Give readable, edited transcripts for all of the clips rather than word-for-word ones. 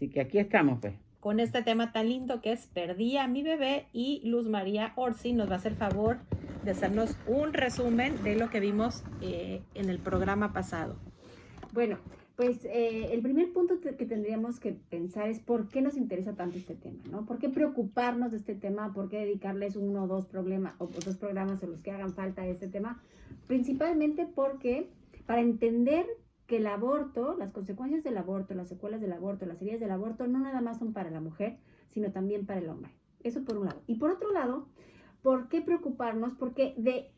Así que aquí estamos, pues. Con este tema tan lindo que es Perdí a mi bebé, y Luz María Orsi nos va a hacer favor de hacernos un resumen de lo que vimos en el programa pasado. Bueno, pues el primer punto que tendríamos que pensar es por qué nos interesa tanto este tema, ¿no? ¿Por qué preocuparnos de este tema? ¿Por qué dedicarles uno o dos programas o los que hagan falta a este tema? Principalmente porque para entender que el aborto, las consecuencias del aborto, las secuelas del aborto, las heridas del aborto, no nada más son para la mujer, sino también para el hombre. Eso por un lado. Y por otro lado, ¿por qué preocuparnos? Porque de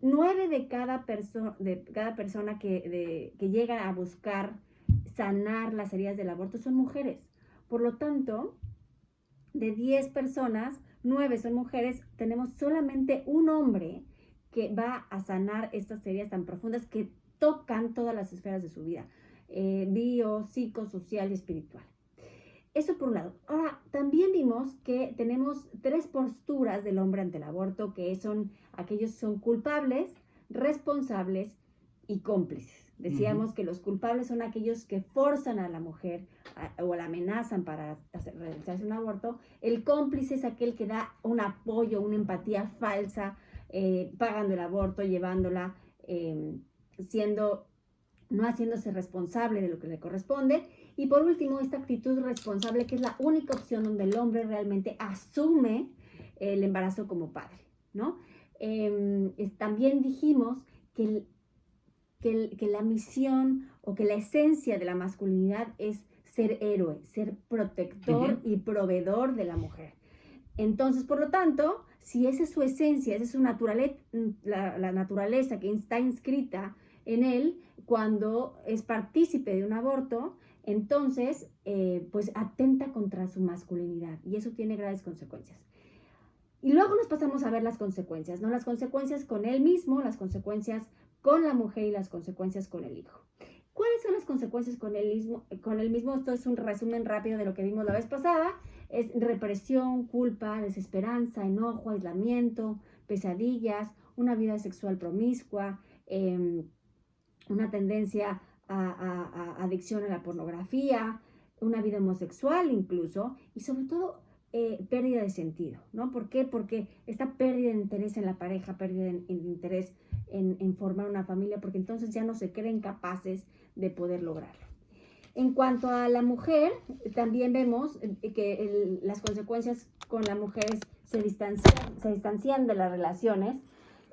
9 de cada persona que llega a buscar sanar las heridas del aborto son mujeres. Por lo tanto, de 10 personas, 9 son mujeres. Tenemos solamente un hombre que va a sanar estas heridas tan profundas que tocan todas las esferas de su vida, bio, psico, social y espiritual. Eso por un lado. Ahora, también vimos que tenemos 3 posturas del hombre ante el aborto, que son aquellos que son culpables, responsables y cómplices. Decíamos que los culpables son aquellos que forzan a la mujer o la amenazan para realizarse un aborto. El cómplice es aquel que da un apoyo, una empatía falsa, pagando el aborto, llevándola, no haciéndose responsable de lo que le corresponde. Y por último, esta actitud responsable, que es la única opción donde el hombre realmente asume el embarazo como padre, ¿no? También dijimos que la misión o que la esencia de la masculinidad es ser héroe, ser protector y proveedor de la mujer. Entonces, por lo tanto, si esa es su esencia, esa es su la naturaleza que está inscrita en él, cuando es partícipe de un aborto, entonces, pues atenta contra su masculinidad, y eso tiene graves consecuencias. Y luego nos pasamos a ver las consecuencias, ¿no? Las consecuencias con él mismo, las consecuencias con la mujer y las consecuencias con el hijo. ¿Cuáles son las consecuencias con él mismo? Esto es un resumen rápido de lo que vimos la vez pasada. Es represión, culpa, desesperanza, enojo, aislamiento, pesadillas, una vida sexual promiscua, una tendencia a adicción a la pornografía, una vida homosexual incluso, y sobre todo pérdida de sentido, ¿no? ¿Por qué? Porque esta pérdida de interés en la pareja, pérdida de interés en formar una familia, porque entonces ya no se creen capaces de poder lograrlo. En cuanto a la mujer, también vemos que las consecuencias con la mujer se distancian de las relaciones,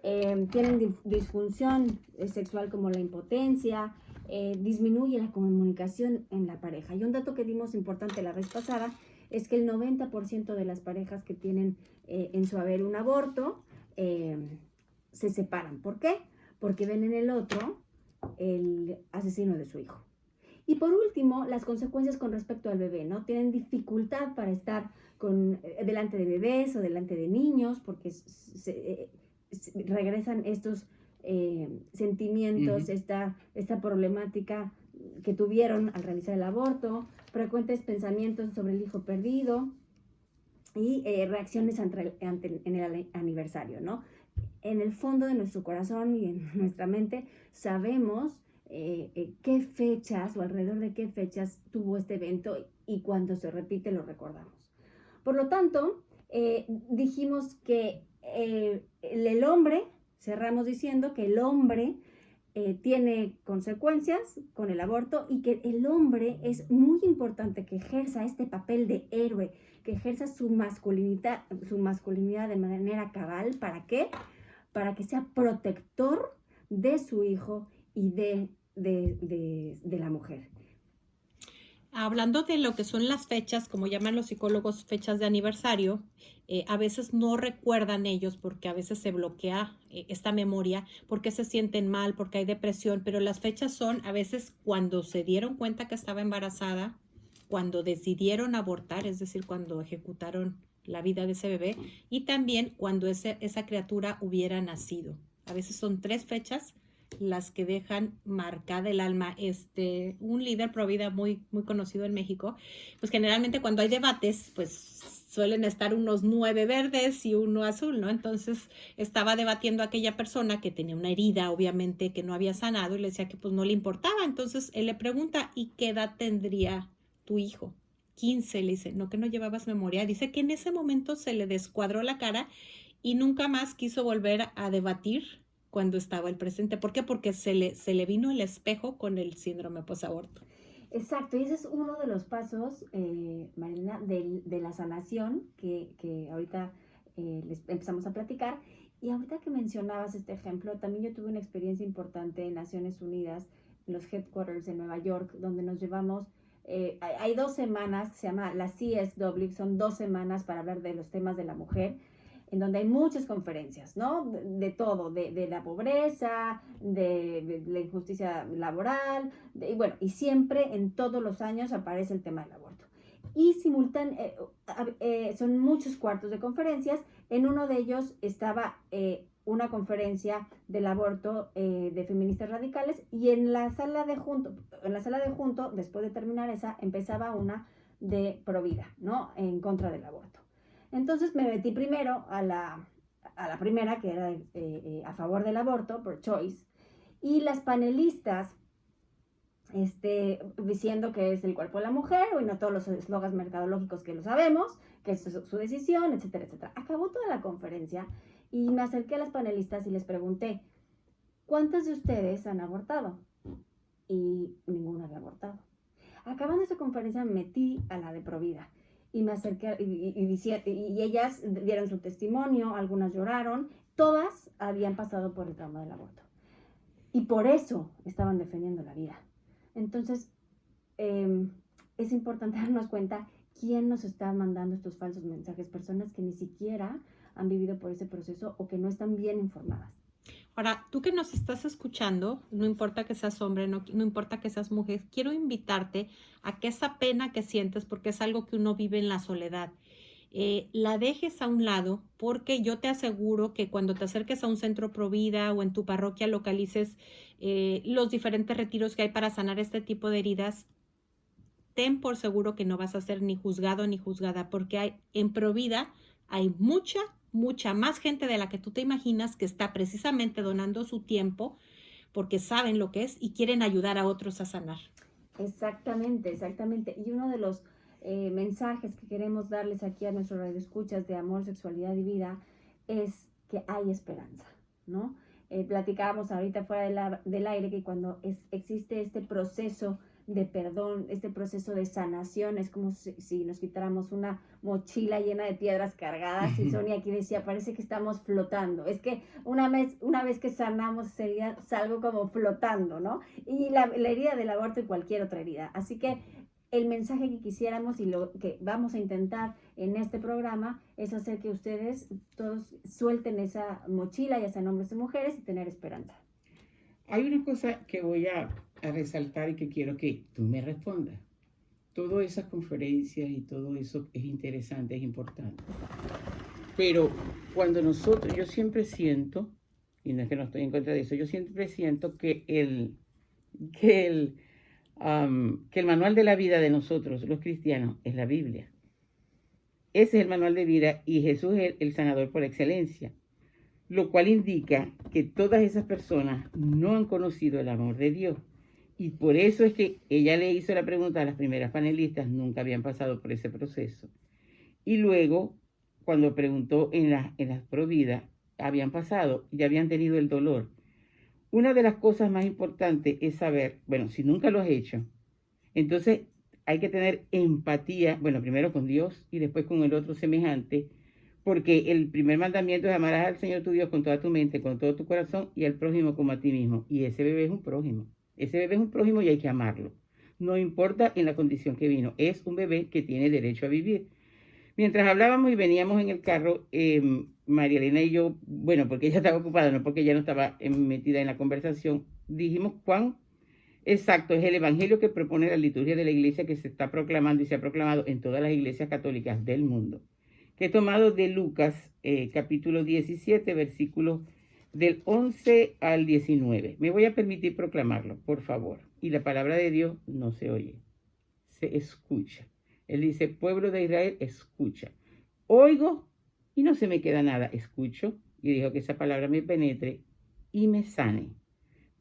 tienen disfunción sexual como la impotencia, disminuye la comunicación en la pareja. Y un dato que dimos importante la vez pasada es que el 90% de las parejas que tienen en su haber un aborto se separan. ¿Por qué? Porque ven en el otro el asesino de su hijo. Y por último, las consecuencias con respecto al bebé, ¿no? Tienen dificultad para estar delante de bebés o delante de niños, porque regresan estos sentimientos, esta problemática que tuvieron al realizar el aborto, frecuentes pensamientos sobre el hijo perdido y reacciones en el aniversario, ¿no? En el fondo de nuestro corazón y en nuestra mente sabemos qué fechas o alrededor de qué fechas tuvo este evento, y cuando se repite lo recordamos. Por lo tanto, dijimos que el hombre, cerramos diciendo que el hombre tiene consecuencias con el aborto, y que el hombre es muy importante que ejerza este papel de héroe, que ejerza su masculinidad de manera cabal. ¿Para qué? Para que sea protector de su hijo y de la mujer. Hablando de lo que son las fechas, como llaman los psicólogos, fechas de aniversario, a veces no recuerdan ellos, porque a veces se bloquea esta memoria, porque se sienten mal, porque hay depresión, pero las fechas son a veces cuando se dieron cuenta que estaba embarazada, cuando decidieron abortar, es decir, cuando ejecutaron la vida de ese bebé, y también cuando esa criatura hubiera nacido. A veces son 3 fechas las que dejan marcada el alma. Un líder pro vida muy, muy conocido en México, pues generalmente cuando hay debates, pues suelen estar unos 9 verdes y 1 azul, ¿no? Entonces estaba debatiendo a aquella persona que tenía una herida, obviamente, que no había sanado, y le decía que pues no le importaba. Entonces él le pregunta, ¿y qué edad tendría tu hijo. 15, le dice, no, que no llevabas memoria. Dice que en ese momento se le descuadró la cara y nunca más quiso volver a debatir cuando estaba el presente. ¿Por qué? Porque se le vino el espejo con el síndrome posaborto. Exacto, y ese es uno de los pasos, Marilena, de la sanación que ahorita les empezamos a platicar. Y ahorita que mencionabas este ejemplo, también yo tuve una experiencia importante en Naciones Unidas, en los headquarters de Nueva York, donde nos llevamos, hay 2 semanas que se llama la CSW, son 2 semanas para hablar de los temas de la mujer, en donde hay muchas conferencias, ¿no? De todo, de la pobreza, de la injusticia laboral, y bueno, y siempre en todos los años aparece el tema del aborto. Y son muchos cuartos de conferencias. En uno de ellos estaba una conferencia del aborto de feministas radicales, y en la sala de junto, después de terminar esa, empezaba una de provida, ¿no? En contra del aborto. Entonces me metí primero a la primera, que era a favor del aborto, pro choice, y las panelistas diciendo que es el cuerpo de la mujer, bueno, todos los eslogans mercadológicos que lo sabemos, que es su decisión, etcétera, etcétera. Acabó toda la conferencia y me acerqué a las panelistas y les pregunté, ¿cuántas de ustedes han abortado? Y ninguna había abortado. Acabando esa conferencia me metí a la de Provida y me acerqué y ellas dieron su testimonio, algunas lloraron, todas habían pasado por el trauma del aborto y por eso estaban defendiendo la vida. Entonces es importante darnos cuenta quién nos está mandando estos falsos mensajes, personas que ni siquiera han vivido por ese proceso o que no están bien informadas. Ahora, tú que nos estás escuchando, no importa que seas hombre, no importa que seas mujer, quiero invitarte a que esa pena que sientes, porque es algo que uno vive en la soledad, la dejes a un lado, porque yo te aseguro que cuando te acerques a un centro Provida o en tu parroquia localices los diferentes retiros que hay para sanar este tipo de heridas, ten por seguro que no vas a ser ni juzgado ni juzgada, porque en Provida hay mucha más gente de la que tú te imaginas que está precisamente donando su tiempo porque saben lo que es y quieren ayudar a otros a sanar. Exactamente. Y uno de los mensajes que queremos darles aquí a nuestros radioescuchas de amor, sexualidad y vida es que hay esperanza, ¿no? Platicábamos ahorita fuera del aire que cuando existe este proceso de perdón, este proceso de sanación, es como si nos quitáramos una mochila llena de piedras cargadas, y Sonia aquí decía, parece que estamos flotando. Es que una vez que sanamos sería algo como flotando, ¿no? Y la herida del aborto y cualquier otra herida. Así que el mensaje que quisiéramos y lo que vamos a intentar en este programa es hacer que ustedes todos suelten esa mochila, ya sean hombres o mujeres, y tener esperanza. Hay una cosa que voy a resaltar y que quiero que tú me respondas. Todas esas conferencias y todo eso es interesante, es importante. Pero cuando yo siempre siento, y no es que no estoy en contra de eso, yo siempre siento que el manual de la vida de nosotros, los cristianos, es la Biblia. Ese es el manual de vida y Jesús es el sanador por excelencia. Lo cual indica que todas esas personas no han conocido el amor de Dios. Y por eso es que ella le hizo la pregunta a las primeras panelistas, nunca habían pasado por ese proceso. Y luego, cuando preguntó en las Provida, habían pasado, ya habían tenido el dolor. Una de las cosas más importantes es saber, bueno, si nunca lo has hecho, entonces hay que tener empatía, bueno, primero con Dios y después con el otro semejante, porque el primer mandamiento es amarás al Señor tu Dios con toda tu mente, con todo tu corazón y al prójimo como a ti mismo. Y ese bebé es un prójimo. Ese bebé es un prójimo y hay que amarlo. No importa en la condición que vino. Es un bebé que tiene derecho a vivir. Mientras hablábamos y veníamos en el carro, María Elena y yo, bueno, porque ella estaba ocupada, no porque ella no estaba metida en la conversación, dijimos cuán exacto es el evangelio que propone la liturgia de la iglesia que se está proclamando y se ha proclamado en todas las iglesias católicas del mundo, que he tomado de Lucas, capítulo 17, versículos del 11 al 19. Me voy a permitir proclamarlo, por favor. Y la palabra de Dios no se oye, se escucha. Él dice, pueblo de Israel, escucha. Oigo y no se me queda nada. Escucho y dejo que esa palabra me penetre y me sane.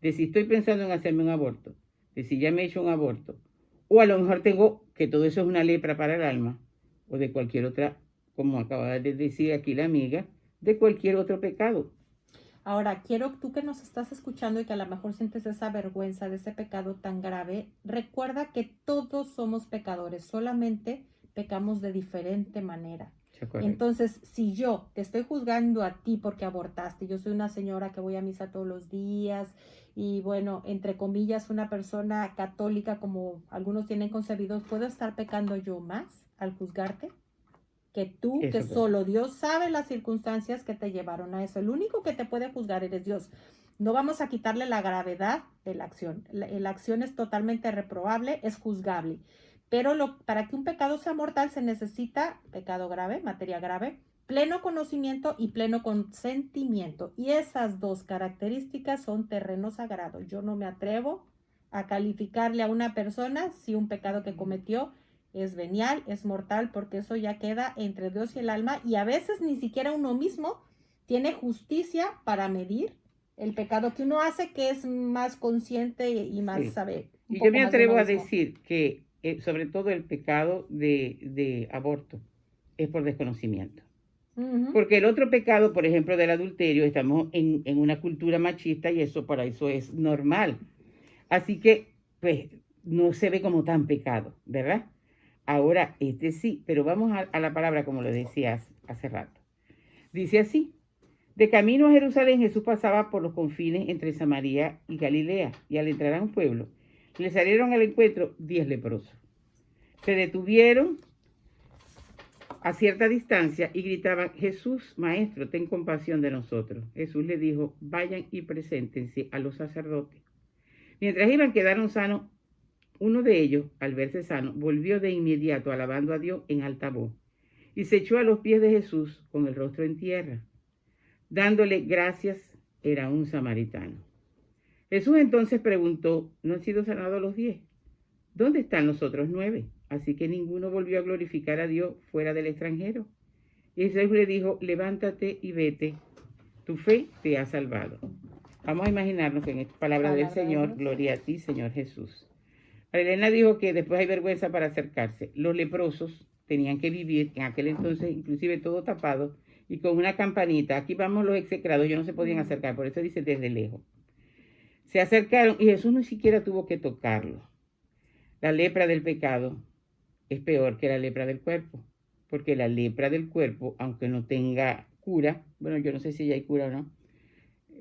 De si estoy pensando en hacerme un aborto, de si ya me he hecho un aborto, O a lo mejor tengo que todo eso es una lepra para el alma, o de cualquier otra, como acaba de decir aquí la amiga, de cualquier otro pecado. Ahora, quiero tú que nos estás escuchando y que a lo mejor sientes esa vergüenza de ese pecado tan grave, recuerda que todos somos pecadores, solamente pecamos de diferente manera. Entonces, si yo te estoy juzgando a ti porque abortaste, yo soy una señora que voy a misa todos los días y bueno, entre comillas, una persona católica como algunos tienen concebidos, ¿puedo estar pecando yo más al juzgarte? Que tú, Eso, que solo Dios sabe las circunstancias que te llevaron a eso. El único que te puede juzgar eres Dios. No vamos a quitarle la gravedad de la acción. La acción es totalmente reprobable, es juzgable. Pero para que un pecado sea mortal se necesita pecado grave, materia grave, pleno conocimiento y pleno consentimiento. Y esas dos características son terreno sagrado. Yo no me atrevo a calificarle a una persona si un pecado que cometió es venial, es mortal, porque eso ya queda entre Dios y el alma, y a veces ni siquiera uno mismo tiene justicia para medir el pecado que uno hace, que es más consciente y más sabe. Y yo me atrevo a decir que sobre todo el pecado de aborto es por desconocimiento. Porque el otro pecado, por ejemplo, del adulterio, estamos en una cultura machista y eso para eso es normal. Así que, pues, no se ve como tan pecado, ¿verdad? Ahora, sí, pero vamos a la palabra como lo decías hace rato. Dice así: de camino a Jerusalén, Jesús pasaba por los confines entre Samaria y Galilea, y al entrar a un pueblo, le salieron al encuentro 10 leprosos. Se detuvieron a cierta distancia y gritaban: Jesús, Maestro, ten compasión de nosotros. Jesús les dijo: vayan y preséntense a los sacerdotes. Mientras iban, quedaron sanos. Uno de ellos, al verse sano, volvió de inmediato alabando a Dios en alta voz y se echó a los pies de Jesús con el rostro en tierra. Dándole gracias, era un samaritano. Jesús entonces preguntó: ¿no han sido sanados los 10? ¿Dónde están los otros 9? Así que ninguno volvió a glorificar a Dios fuera del extranjero. Y Jesús le dijo: levántate y vete, tu fe te ha salvado. Vamos a imaginarnos que en esta palabra del Señor, gloria a ti, Señor Jesús. Elena dijo que después hay vergüenza para acercarse. Los leprosos tenían que vivir en aquel entonces, inclusive todo tapado, y con una campanita. Aquí vamos los execrados, ellos no se podían acercar, por eso dice desde lejos. Se acercaron y Jesús ni siquiera tuvo que tocarlo. La lepra del pecado es peor que la lepra del cuerpo, porque la lepra del cuerpo, aunque no tenga cura, bueno, yo no sé si ya hay cura o no,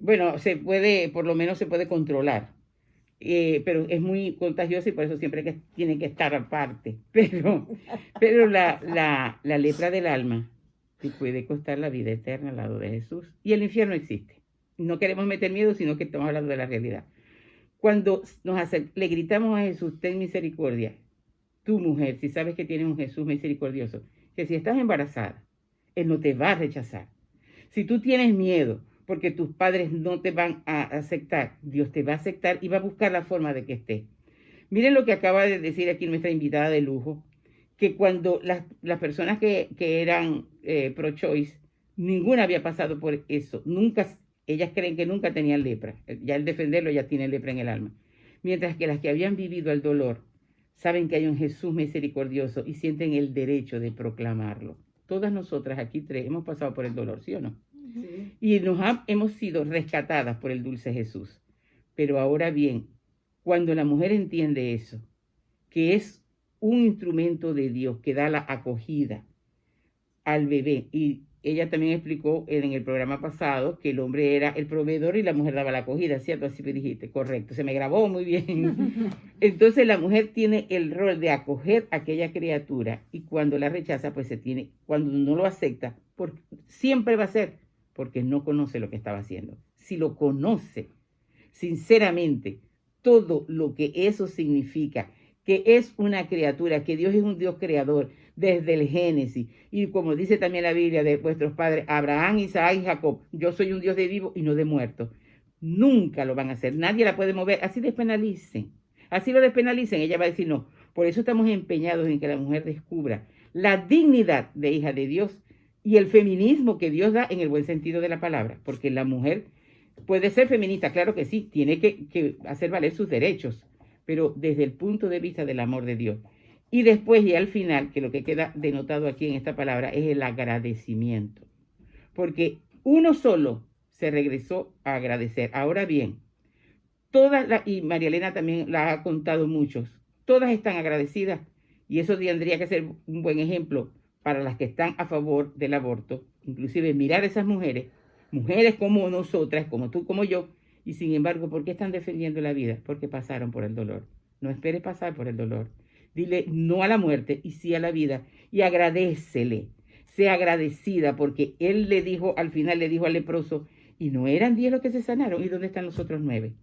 bueno, se puede, por lo menos se puede controlar. Pero es muy contagiosa y por eso siempre tiene que estar aparte. Pero la lepra del alma te puede costar la vida eterna al lado de Jesús. Y el infierno existe. No queremos meter miedo, sino que estamos hablando de la realidad. Cuando le gritamos a Jesús: ten misericordia, tú mujer, si sabes que tienes un Jesús misericordioso, que si estás embarazada, Él no te va a rechazar. Si tú tienes miedo porque tus padres no te van a aceptar, Dios te va a aceptar y va a buscar la forma de que estés. Miren lo que acaba de decir aquí nuestra invitada de lujo, que cuando las personas que eran pro-choice, ninguna había pasado por eso. Nunca, ellas creen que nunca tenían lepra. Ya al defenderlo ya tiene lepra en el alma. Mientras que las que habían vivido el dolor saben que hay un Jesús misericordioso y sienten el derecho de proclamarlo. Todas nosotras aquí 3 hemos pasado por el dolor, ¿sí o no? Sí. Y hemos sido rescatadas por el dulce Jesús. Pero ahora bien, cuando la mujer entiende eso, que es un instrumento de Dios que da la acogida al bebé, y ella también explicó en el programa pasado que el hombre era el proveedor y la mujer daba la acogida, ¿cierto? Así me dijiste, correcto, se me grabó muy bien. Entonces la mujer tiene el rol de acoger a aquella criatura y cuando la rechaza, pues cuando no lo acepta, siempre va a ser porque no conoce lo que estaba haciendo. Si lo conoce, sinceramente, todo lo que eso significa, que es una criatura, que Dios es un Dios creador desde el Génesis, y como dice también la Biblia de vuestros padres, Abraham, Isaac y Jacob, yo soy un Dios de vivos y no de muertos. Nunca lo van a hacer, nadie la puede mover, así lo despenalicen, ella va a decir no. Por eso estamos empeñados en que la mujer descubra la dignidad de hija de Dios y el feminismo que Dios da en el buen sentido de la palabra, porque la mujer puede ser feminista, claro que sí, tiene que hacer valer sus derechos, pero desde el punto de vista del amor de Dios. Y después y al final, que lo que queda denotado aquí en esta palabra es el agradecimiento. Porque uno solo se regresó a agradecer. Ahora bien, y María Elena también la ha contado muchos, todas están agradecidas y eso tendría que ser un buen ejemplo para las que están a favor del aborto, inclusive mirar a esas mujeres como nosotras, como tú, como yo, y sin embargo, ¿por qué están defendiendo la vida? Porque pasaron por el dolor. No esperes pasar por el dolor. Dile no a la muerte y sí a la vida y agradécele. Sea agradecida porque él le dijo, al final le dijo al leproso, y no eran 10 los que se sanaron, ¿y dónde están los otros 9?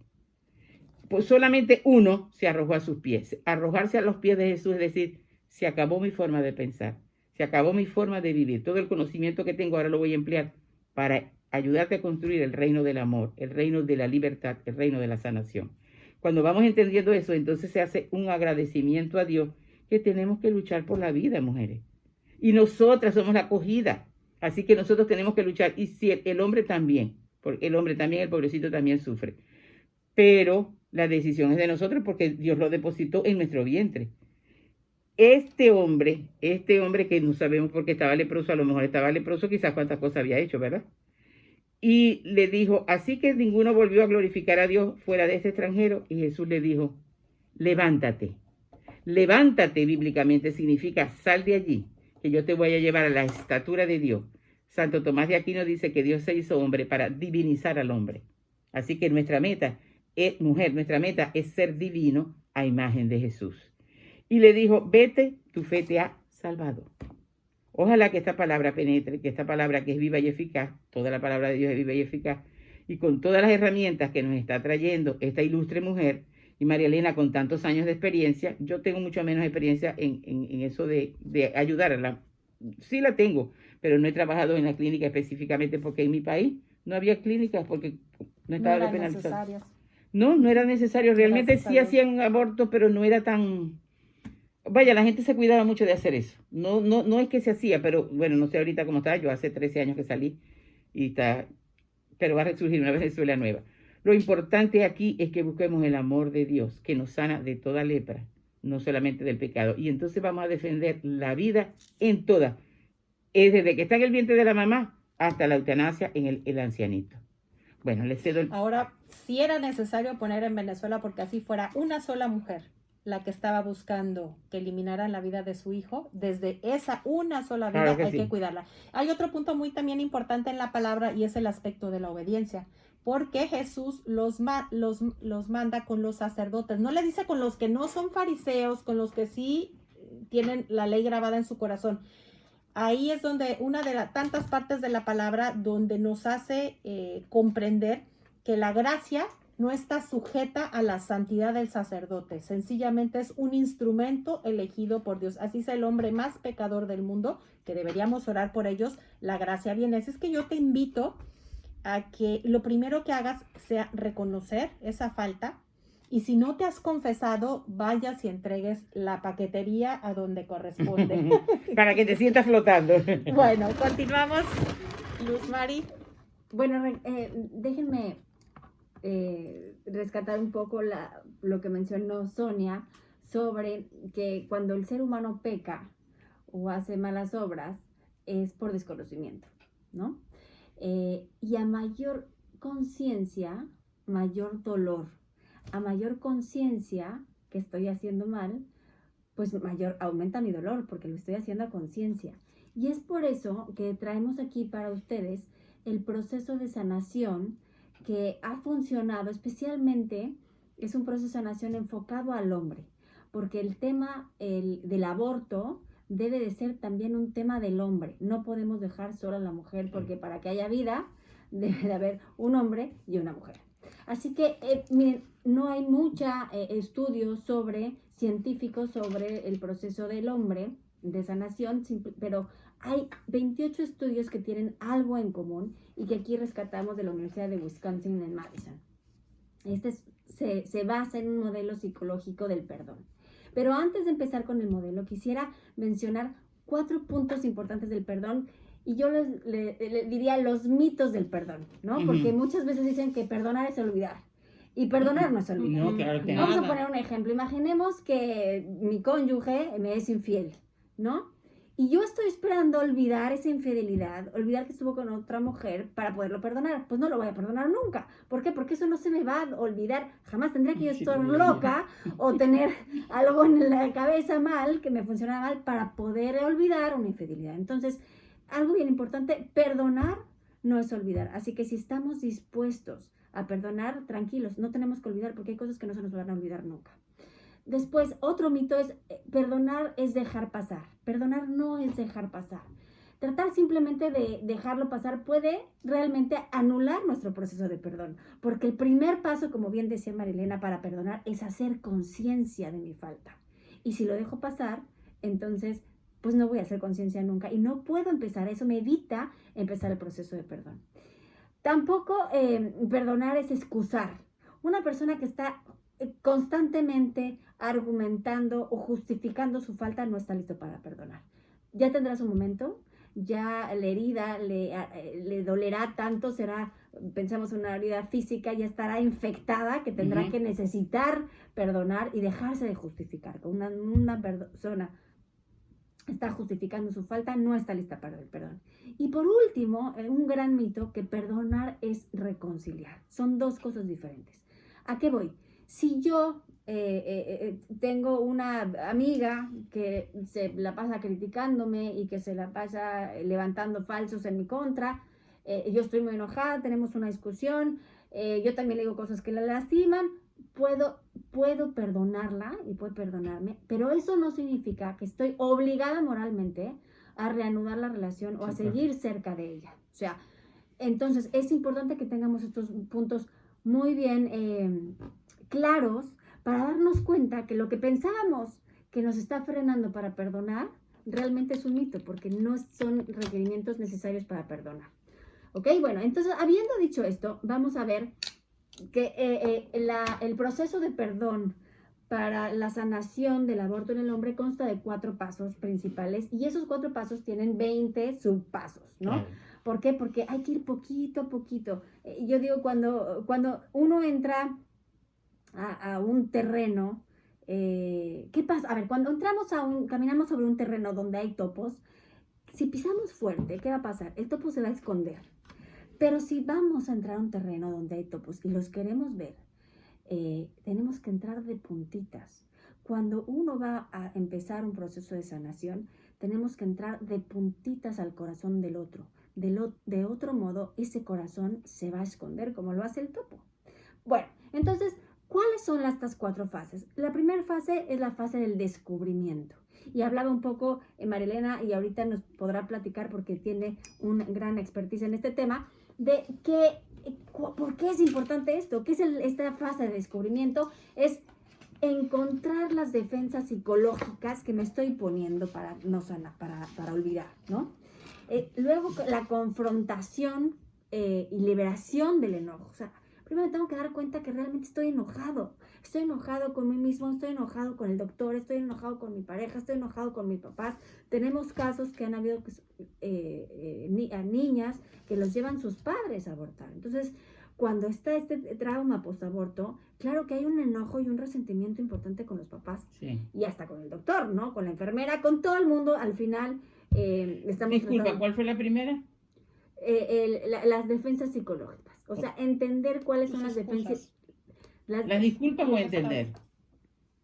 Pues solamente uno se arrojó a sus pies. Arrojarse a los pies de Jesús es decir, se acabó mi forma de pensar, se acabó mi forma de vivir. Todo el conocimiento que tengo ahora lo voy a emplear para ayudarte a construir el reino del amor, el reino de la libertad, el reino de la sanación. Cuando vamos entendiendo eso, entonces se hace un agradecimiento a Dios que tenemos que luchar por la vida, mujeres. Y nosotras somos la acogida. Así que nosotros tenemos que luchar. Y si el hombre también, porque el hombre también, el pobrecito también sufre. Pero la decisión es de nosotros porque Dios lo depositó en nuestro vientre. Este hombre que no sabemos por qué estaba leproso, a lo mejor estaba leproso, quizás cuántas cosas había hecho, ¿verdad? Y le dijo, así que ninguno volvió a glorificar a Dios fuera de ese extranjero. Y Jesús le dijo, levántate. Levántate bíblicamente significa sal de allí, que yo te voy a llevar a la estatura de Dios. Santo Tomás de Aquino dice que Dios se hizo hombre para divinizar al hombre. Así que nuestra meta es ser divino a imagen de Jesús. Y le dijo, vete, tu fe te ha salvado. Ojalá que esta palabra penetre, que esta palabra que es viva y eficaz, toda la palabra de Dios es viva y eficaz, y con todas las herramientas que nos está trayendo esta ilustre mujer, y María Elena con tantos años de experiencia, yo tengo mucho menos experiencia en eso de ayudarla. Sí la tengo, pero no he trabajado en la clínica específicamente porque en mi país no había clínicas porque no estaba despenalizado. No era necesario. Realmente sí hacían abortos, pero no era tan... Vaya, la gente se cuidaba mucho de hacer eso. No es que se hacía, pero bueno, no sé ahorita cómo está. Yo hace 13 años que salí y está... Pero va a resurgir una Venezuela nueva. Lo importante aquí es que busquemos el amor de Dios, que nos sana de toda lepra, no solamente del pecado. Y entonces vamos a defender la vida en toda. Es desde que está en el vientre de la mamá hasta la eutanasia en el ancianito. Bueno, les cedo el... Ahora, sí era necesario poner en Venezuela porque así fuera una sola mujer la que estaba buscando que eliminaran la vida de su hijo, desde esa una sola vida hay que cuidarla. Hay otro punto muy también importante en la palabra y es el aspecto de la obediencia, porque Jesús los manda con los sacerdotes, no le dice con los que no son fariseos, con los que sí tienen la ley grabada en su corazón. Ahí es donde una de las tantas partes de la palabra donde nos hace comprender que la gracia no está sujeta a la santidad del sacerdote, sencillamente es un instrumento elegido por Dios. Así es el hombre más pecador del mundo, que deberíamos orar por ellos, la gracia viene. Así es que yo te invito a que lo primero que hagas sea reconocer esa falta, y si no te has confesado, vayas y entregues la paquetería a donde corresponde. Para que te sientas flotando. Bueno, continuamos, Luz Mari. Bueno, déjenme rescatar un poco lo que mencionó Sonia sobre que cuando el ser humano peca o hace malas obras es por desconocimiento, ¿no? Y a mayor conciencia, mayor dolor. A mayor conciencia que estoy haciendo mal, pues mayor aumenta mi dolor porque lo estoy haciendo a conciencia. Y es por eso que traemos aquí para ustedes el proceso de sanación que ha funcionado, especialmente es un proceso de sanación enfocado al hombre, porque el tema del aborto debe de ser también un tema del hombre. No podemos dejar sola a la mujer porque para que haya vida debe de haber un hombre y una mujer. Así que, miren, no hay muchos estudios científicos sobre el proceso del hombre de sanación, pero hay 28 estudios que tienen algo en común y que aquí rescatamos de la Universidad de Wisconsin en Madison. Se basa en un modelo psicológico del perdón. Pero antes de empezar con el modelo, quisiera mencionar 4 puntos importantes del perdón. Y yo le diría los mitos del perdón, ¿no? Porque muchas veces dicen que perdonar es olvidar. Y perdonar no es olvidar. No, claro que Vamos a nada. poner un ejemplo. Imaginemos que mi cónyuge me es infiel, ¿no? Y yo estoy esperando olvidar esa infidelidad, olvidar que estuvo con otra mujer para poderlo perdonar. Pues no lo voy a perdonar nunca. ¿Por qué? Porque eso no se me va a olvidar. Jamás tendría que yo Sí, estar muy bien. loca o tener algo en la cabeza mal, que me funcionara mal, para poder olvidar una infidelidad. Entonces, algo bien importante, perdonar no es olvidar. Así que si estamos dispuestos a perdonar, tranquilos, no tenemos que olvidar porque hay cosas que no se nos van a olvidar nunca. Después, otro mito es, perdonar es dejar pasar. Perdonar no es dejar pasar. Tratar simplemente de dejarlo pasar puede realmente anular nuestro proceso de perdón. Porque el primer paso, como bien decía Marilena, para perdonar es hacer conciencia de mi falta. Y si lo dejo pasar, entonces, pues no voy a hacer conciencia nunca. Y no puedo empezar. Eso me evita empezar el proceso de perdón. Tampoco perdonar es excusar. Una persona que está constantemente argumentando o justificando su falta no está listo para perdonar. Ya tendrá su momento, ya la herida le dolerá tanto, será, pensamos en una herida física, ya estará infectada que tendrá que necesitar perdonar y dejarse de justificar. Una persona está justificando su falta, no está lista para el perdón. Y por último, un gran mito, que perdonar es reconciliar. Son dos cosas diferentes. ¿A qué voy? Si yo tengo una amiga que se la pasa criticándome y que se la pasa levantando falsos en mi contra, yo estoy muy enojada, tenemos una discusión, yo también le digo cosas que la lastiman, puedo perdonarla y puede perdonarme, pero eso no significa que estoy obligada moralmente a reanudar la relación o a seguir cerca de ella. O sea, entonces es importante que tengamos estos puntos muy bien claros para darnos cuenta que lo que pensábamos que nos está frenando para perdonar realmente es un mito, porque no son requerimientos necesarios para perdonar. ¿Ok? Bueno, entonces, habiendo dicho esto, vamos a ver que el proceso de perdón para la sanación del aborto en el hombre consta de 4 pasos principales, y esos 4 pasos tienen 20 subpasos, ¿no? ¿Por qué? Porque hay que ir poquito a poquito. Yo digo, cuando uno entra a un terreno, ¿qué pasa? A ver, cuando caminamos sobre un terreno donde hay topos, si pisamos fuerte, ¿qué va a pasar? El topo se va a esconder. Pero si vamos a entrar a un terreno donde hay topos y los queremos ver, tenemos que entrar de puntitas. Cuando uno va a empezar un proceso de sanación, tenemos que entrar de puntitas al corazón del otro. De otro modo, ese corazón se va a esconder como lo hace el topo. Bueno, entonces, ¿cuáles son estas 4 fases? La primera fase es la fase del descubrimiento. Y hablaba un poco Marilena, y ahorita nos podrá platicar porque tiene una gran expertise en este tema, de por qué es importante esto. ¿Qué es esta fase de descubrimiento? Es encontrar las defensas psicológicas que me estoy poniendo para no sanar, para olvidar, ¿no? Luego la confrontación y liberación del enojo. O sea, primero me tengo que dar cuenta que realmente estoy enojado. Estoy enojado con mí mismo, estoy enojado con el doctor, estoy enojado con mi pareja, estoy enojado con mis papás. Tenemos casos que han habido a niñas que los llevan sus padres a abortar. Entonces, cuando está este trauma postaborto, claro que hay un enojo y un resentimiento importante con los papás. Sí. Y hasta con el doctor, ¿no? Con la enfermera, con todo el mundo. Al final estamos Disculpa, tratando... ¿cuál fue la primera? Las defensas psicológicas. O sea, entender cuáles son las defensas. ¿Las disculpas o entender?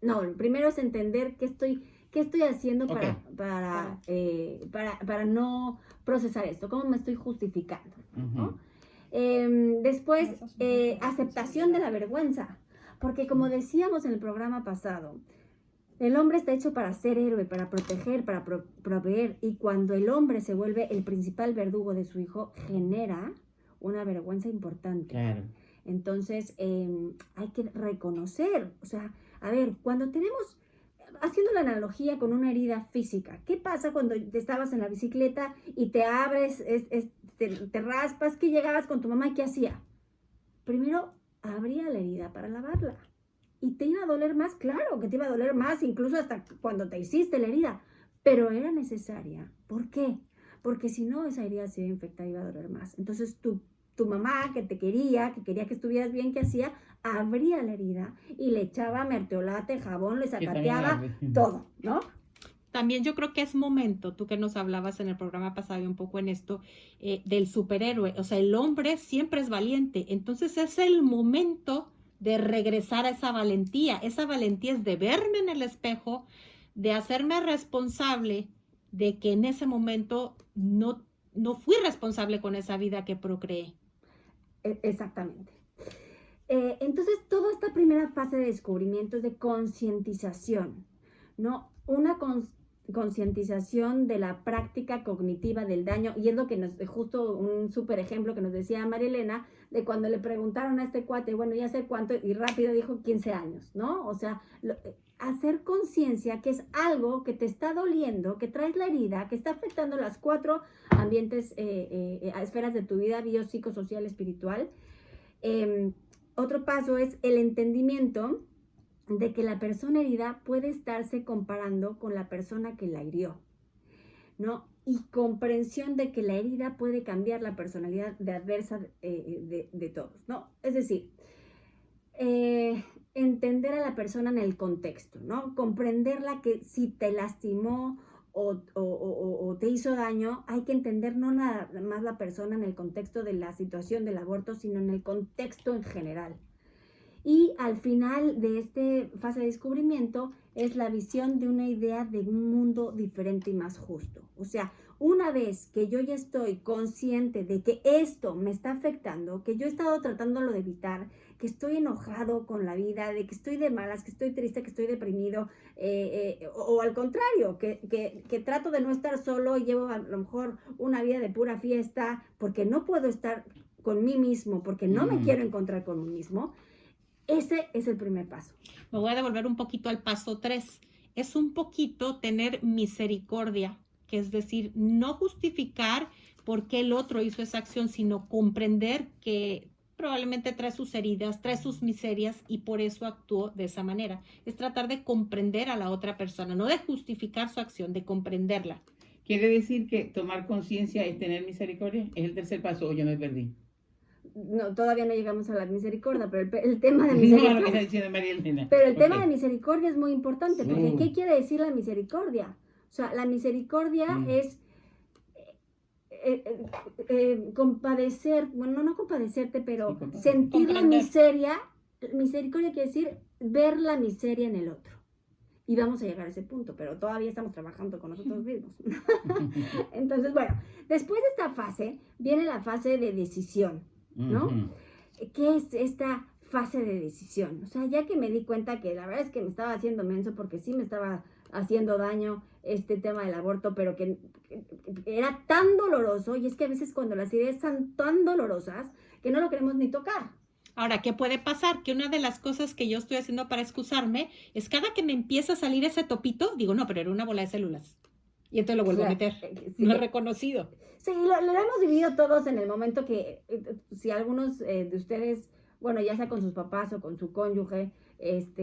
No, primero es entender qué estoy haciendo Ok. para no procesar esto, cómo me estoy justificando, ¿no? Ujú. Después, aceptación de la vergüenza, porque como decíamos en el programa pasado, el hombre está hecho para ser héroe, para proteger, para proveer, y cuando el hombre se vuelve el principal verdugo de su hijo, genera una vergüenza importante. Claro. Entonces, hay que reconocer, o sea, a ver, cuando tenemos, haciendo la analogía con una herida física, ¿qué pasa cuando te estabas en la bicicleta y te abres, te raspas? ¿Qué llegabas con tu mamá y qué hacía? Primero, abría la herida para lavarla. ¿Y te iba a doler más? Claro que te iba a doler más, incluso hasta cuando te hiciste la herida, pero era necesaria. ¿Por qué? Porque si no, esa herida se iba a infectar y iba a doler más. Entonces, tu tu mamá que te quería, que estuvieras bien, ¿qué hacía? Abría la herida y le echaba mertiolate, jabón, le zapateaba, todo, ¿no? También yo creo que es momento, tú que nos hablabas en el programa pasado y un poco en esto, del superhéroe. O sea, el hombre siempre es valiente. Entonces es el momento de regresar a esa valentía. Esa valentía es de verme en el espejo, de hacerme responsable de que en ese momento no fui responsable con esa vida que procreé. Exactamente. Entonces, toda esta primera fase de descubrimiento es de concientización, ¿no? Una concientización de la práctica cognitiva del daño, y es lo que justo un súper ejemplo que nos decía María Elena, de cuando le preguntaron a este cuate, bueno, ya sé cuánto, y rápido dijo 15 años, ¿no? O sea, hacer conciencia que es algo que te está doliendo, que traes la herida, que está afectando las 4 ambientes, esferas de tu vida, bio, psico, social, espiritual. Otro paso es el entendimiento de que la persona herida puede estarse comparando con la persona que la hirió, ¿no? Y comprensión de que la herida puede cambiar la personalidad de adversa de todos, ¿no? Es decir, entender a la persona en el contexto, ¿no? Comprenderla, que si te lastimó o te hizo daño, hay que entender no nada más la persona en el contexto de la situación del aborto, sino en el contexto en general. Y al final de esta fase de descubrimiento es la visión de una idea de un mundo diferente y más justo. O sea, una vez que yo ya estoy consciente de que esto me está afectando, que yo he estado tratándolo de evitar, que estoy enojado con la vida, de que estoy de malas, que estoy triste, que estoy deprimido, o al contrario, que trato de no estar solo y llevo a lo mejor una vida de pura fiesta porque no puedo estar con mí mismo, porque no me quiero encontrar con mí mismo. Ese es el primer paso. Me voy a devolver un poquito al paso 3. Es un poquito tener misericordia, que es decir, no justificar por qué el otro hizo esa acción, sino comprender que probablemente trae sus heridas, trae sus miserias y por eso actuó de esa manera. Es tratar de comprender a la otra persona, no de justificar su acción, de comprenderla. ¿Quiere decir que tomar conciencia es tener misericordia? ¿Es el tercer paso o yo me perdí? No, todavía no llegamos a la misericordia, pero el tema de misericordia. No, lo que está diciendo María Elena. Pero el tema de misericordia es muy importante, porque ¿qué quiere decir la misericordia? O sea, la misericordia es compadecer, bueno, no compadecerte, pero sentir la miseria. Misericordia quiere decir ver la miseria en el otro. Y vamos a llegar a ese punto, pero todavía estamos trabajando con nosotros mismos. Entonces, bueno, después de esta fase, viene la fase de decisión, ¿no? ¿Qué es esta fase de decisión? O sea, ya que me di cuenta que la verdad es que me estaba haciendo menso, porque sí me estaba haciendo daño este tema del aborto, pero que era tan doloroso, y es que a veces cuando las ideas son tan dolorosas que no lo queremos ni tocar. Ahora, ¿qué puede pasar? Que una de las cosas que yo estoy haciendo para excusarme es cada que me empieza a salir ese topito, digo, no, pero era una bola de células. Y entonces lo vuelvo a meter. Sí, no es reconocido. Sí, lo hemos vivido todos en el momento que, si algunos de ustedes, bueno, ya sea con sus papás o con su cónyuge,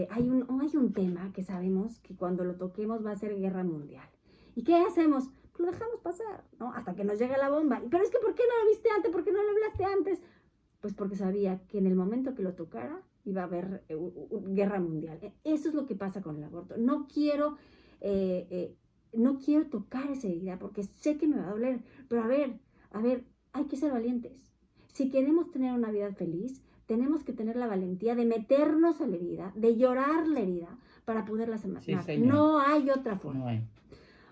hay un tema que sabemos que cuando lo toquemos va a ser guerra mundial. ¿Y qué hacemos? Pues lo dejamos pasar, ¿no? Hasta que nos llegue la bomba. Pero es que, ¿por qué no lo viste antes? ¿Por qué no lo hablaste antes? Pues porque sabía que en el momento que lo tocara iba a haber guerra mundial. Eso es lo que pasa con el aborto. No quiero tocar esa herida porque sé que me va a doler. Pero a ver, hay que ser valientes. Si queremos tener una vida feliz, tenemos que tener la valentía de meternos a la herida, de llorar la herida para poderla sanar. Sí, no hay otra forma. No hay.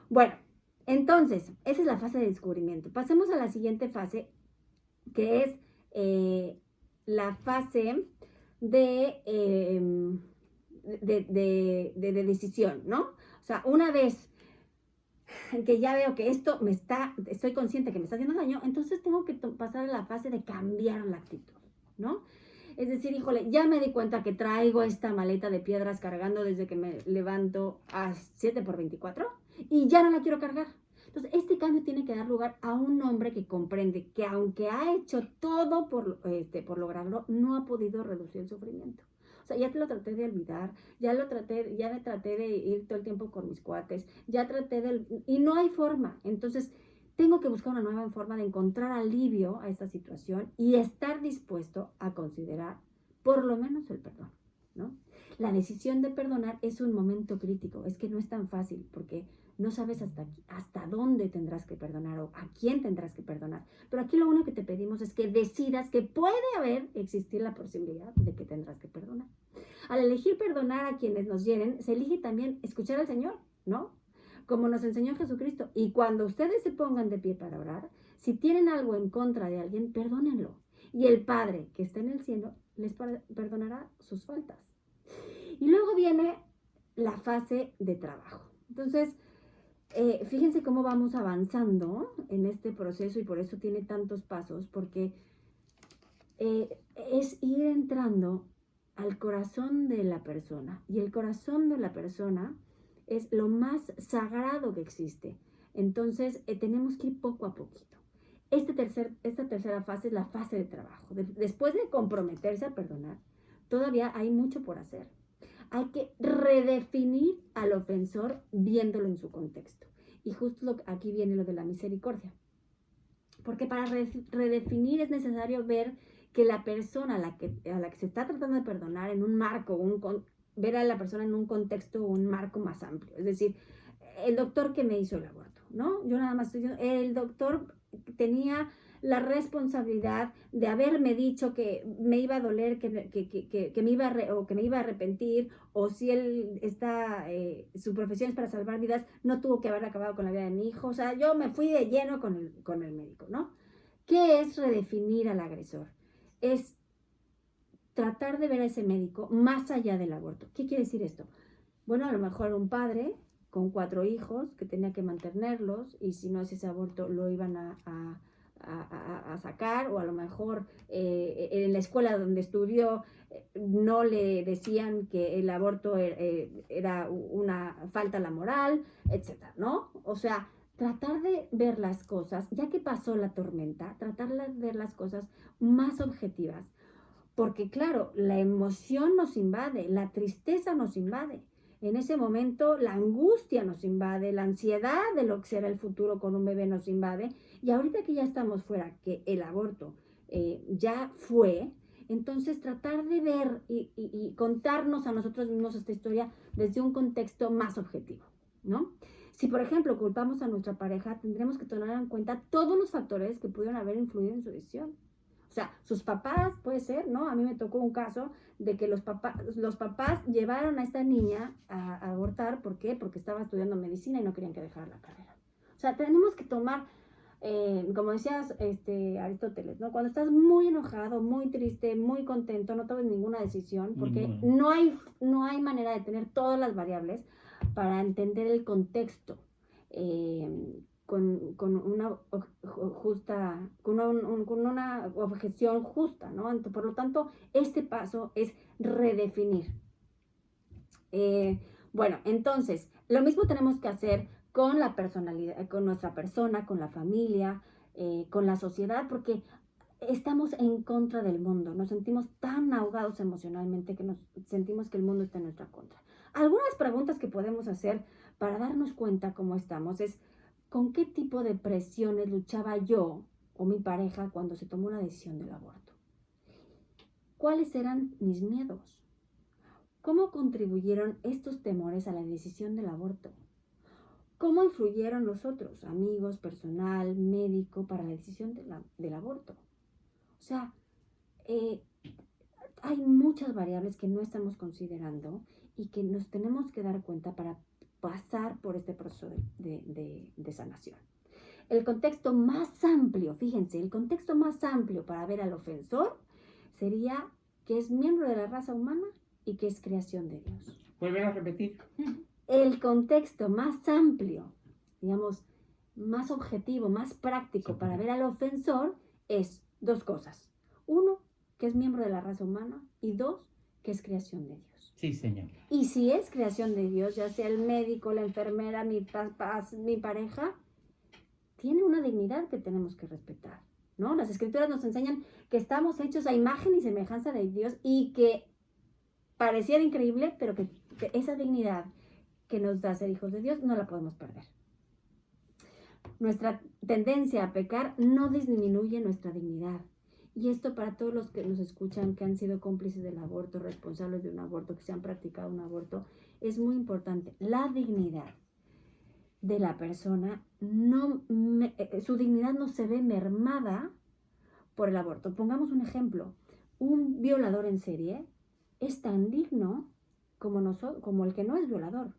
Bueno, entonces, esa es la fase de descubrimiento. Pasemos a la siguiente fase, que es la fase de decisión, ¿no? O sea, una vez que ya veo que estoy consciente que me está haciendo daño, entonces tengo que pasar a la fase de cambiar la actitud, ¿no? Es decir, híjole, ya me di cuenta que traigo esta maleta de piedras cargando desde que me levanto a 7x24 y ya no la quiero cargar. Entonces, este cambio tiene que dar lugar a un hombre que comprende que aunque ha hecho todo por lograrlo, no ha podido reducir el sufrimiento. O sea, ya te lo traté de olvidar, ya me traté de ir todo el tiempo con mis cuates, y no hay forma. Entonces, tengo que buscar una nueva forma de encontrar alivio a esta situación y estar dispuesto a considerar por lo menos el perdón, ¿no? La decisión de perdonar es un momento crítico, es que no es tan fácil porque no sabes hasta dónde tendrás que perdonar o a quién tendrás que perdonar. Pero aquí lo único que te pedimos es que decidas que puede existir la posibilidad de que tendrás que perdonar. Al elegir perdonar a quienes nos hieren, se elige también escuchar al Señor, ¿no? Como nos enseñó Jesucristo. Y cuando ustedes se pongan de pie para orar, si tienen algo en contra de alguien, perdónenlo. Y el Padre que está en el cielo les perdonará sus faltas. Y luego viene la fase de trabajo. Entonces, fíjense cómo vamos avanzando en este proceso y por eso tiene tantos pasos, porque es ir entrando al corazón de la persona. Y el corazón de la persona es lo más sagrado que existe. Entonces, tenemos que ir poco a poquito. Esta tercera fase es la fase de trabajo. Después de comprometerse a perdonar, todavía hay mucho por hacer. Hay que redefinir al ofensor viéndolo en su contexto. Y justo aquí viene lo de la misericordia. Porque para redefinir es necesario ver que la persona a la que se está tratando de perdonar en un marco, ver a la persona en un contexto o un marco más amplio. Es decir, el doctor que me hizo el aborto, ¿no? Yo nada más estoy diciendo, el doctor tenía la responsabilidad de haberme dicho que me iba a doler, que me iba a arrepentir, o si él su profesión es para salvar vidas, no tuvo que haber acabado con la vida de mi hijo. O sea, yo me fui de lleno con el médico, ¿no? ¿Qué es redefinir al agresor? Es tratar de ver a ese médico más allá del aborto. ¿Qué quiere decir esto? Bueno, a lo mejor un padre con 4 hijos que tenía que mantenerlos y si no hacía ese aborto lo iban a sacar, o a lo mejor en la escuela donde estudió no le decían que el aborto era una falta a la moral, etcétera, ¿no? O sea, tratar de ver las cosas, ya que pasó la tormenta, tratar de ver las cosas más objetivas, porque claro, la emoción nos invade, la tristeza nos invade. En ese momento la angustia nos invade, la ansiedad de lo que será el futuro con un bebé nos invade. Y ahorita que ya estamos fuera, que el aborto ya fue, entonces tratar de ver y contarnos a nosotros mismos esta historia desde un contexto más objetivo, ¿no? Si, por ejemplo, culpamos a nuestra pareja, tendremos que tomar en cuenta todos los factores que pudieron haber influido en su decisión. O sea, sus papás, puede ser, ¿no? A mí me tocó un caso de que los papás llevaron a esta niña a abortar. ¿Por qué? Porque estaba estudiando medicina y no querían que dejara la carrera. O sea, tenemos que tomar, como decías Aristóteles, ¿no? Cuando estás muy enojado, muy triste, muy contento, no tomes ninguna decisión, porque no hay manera de tener todas las variables para entender el contexto. Con una objeción justa, ¿no? Por lo tanto, este paso es redefinir. Bueno, entonces, lo mismo tenemos que hacer con la personalidad, con nuestra persona, con la familia, con la sociedad, porque estamos en contra del mundo, nos sentimos tan ahogados emocionalmente que nos sentimos que el mundo está en nuestra contra. Algunas preguntas que podemos hacer para darnos cuenta cómo estamos es: ¿con qué tipo de presiones luchaba yo o mi pareja cuando se tomó la decisión del aborto? ¿Cuáles eran mis miedos? ¿Cómo contribuyeron estos temores a la decisión del aborto? ¿Cómo influyeron los otros, amigos, personal, médico, para la decisión del aborto? O sea, hay muchas variables que no estamos considerando y que nos tenemos que dar cuenta para pasar por este proceso de sanación. El contexto más amplio, fíjense, el contexto más amplio para ver al ofensor sería que es miembro de la raza humana y que es creación de Dios. ¿Vuelven a repetir? El contexto más amplio, digamos, más objetivo, más práctico para ver al ofensor es 2 cosas. 1, que es miembro de la raza humana, y 2, que es creación de Dios. Sí, señor. Y si es creación de Dios, ya sea el médico, la enfermera, mi pareja, tiene una dignidad que tenemos que respetar, ¿no? Las escrituras nos enseñan que estamos hechos a imagen y semejanza de Dios y que pareciera increíble, pero que esa dignidad que nos da ser hijos de Dios no la podemos perder. Nuestra tendencia a pecar no disminuye nuestra dignidad. Y esto para todos los que nos escuchan, que han sido cómplices del aborto, responsables de un aborto, que se han practicado un aborto, es muy importante. La dignidad de la persona, su dignidad no se ve mermada por el aborto. Pongamos un ejemplo. Un violador en serie es tan digno como el que no es violador.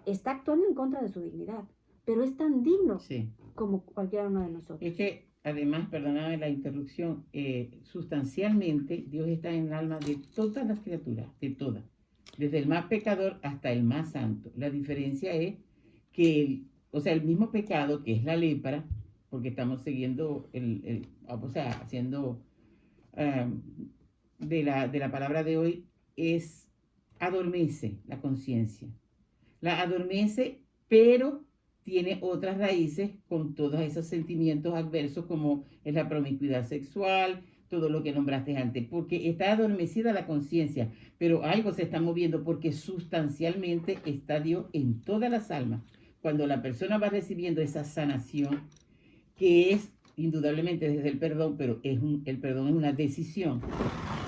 Está actuando en contra de su dignidad, pero es tan digno Sí. como cualquiera uno de nosotros. Es que, además, perdóname la interrupción, sustancialmente Dios está en el alma de todas las criaturas, de todas, desde el más pecador hasta el más santo. La diferencia es que, el mismo pecado, que es la lepra, porque estamos siguiendo, haciendo de la palabra de hoy, adormece la conciencia. La adormece, pero tiene otras raíces con todos esos sentimientos adversos como es la promiscuidad sexual, todo lo que nombraste antes, porque está adormecida la conciencia, pero algo se está moviendo porque sustancialmente está Dios en todas las almas. Cuando la persona va recibiendo esa sanación, que es indudablemente desde el perdón, pero el perdón es una decisión,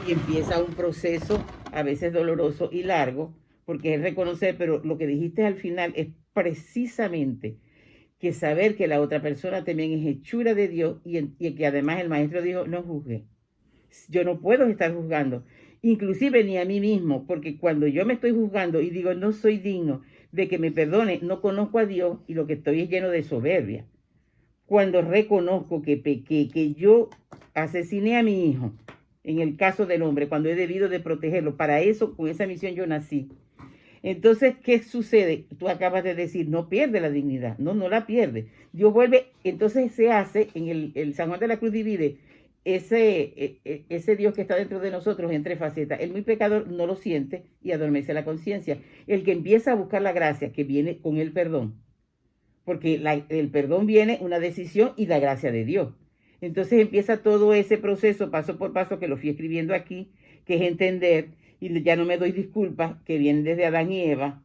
y empieza un proceso a veces doloroso y largo, porque es reconocer, pero lo que dijiste al final es precisamente que saber que la otra persona también es hechura de Dios y que además el maestro dijo, no juzgue. Yo no puedo estar juzgando, inclusive ni a mí mismo, porque cuando yo me estoy juzgando y digo no soy digno de que me perdone, no conozco a Dios y lo que estoy es lleno de soberbia. Cuando reconozco que pequé, que yo asesiné a mi hijo, en el caso del hombre, cuando he debido de protegerlo, para eso, con esa misión yo nací. Entonces, ¿qué sucede? Tú acabas de decir, no pierde la dignidad. No la pierde. Dios vuelve, entonces se hace, en el San Juan de la Cruz divide ese Dios que está dentro de nosotros en tres facetas. El muy pecador no lo siente y adormece la conciencia. El que empieza a buscar la gracia, que viene con el perdón, porque el perdón viene una decisión y la gracia de Dios. Entonces empieza todo ese proceso paso por paso que lo fui escribiendo aquí, que es entender, y ya no me doy disculpas, que vienen desde Adán y Eva.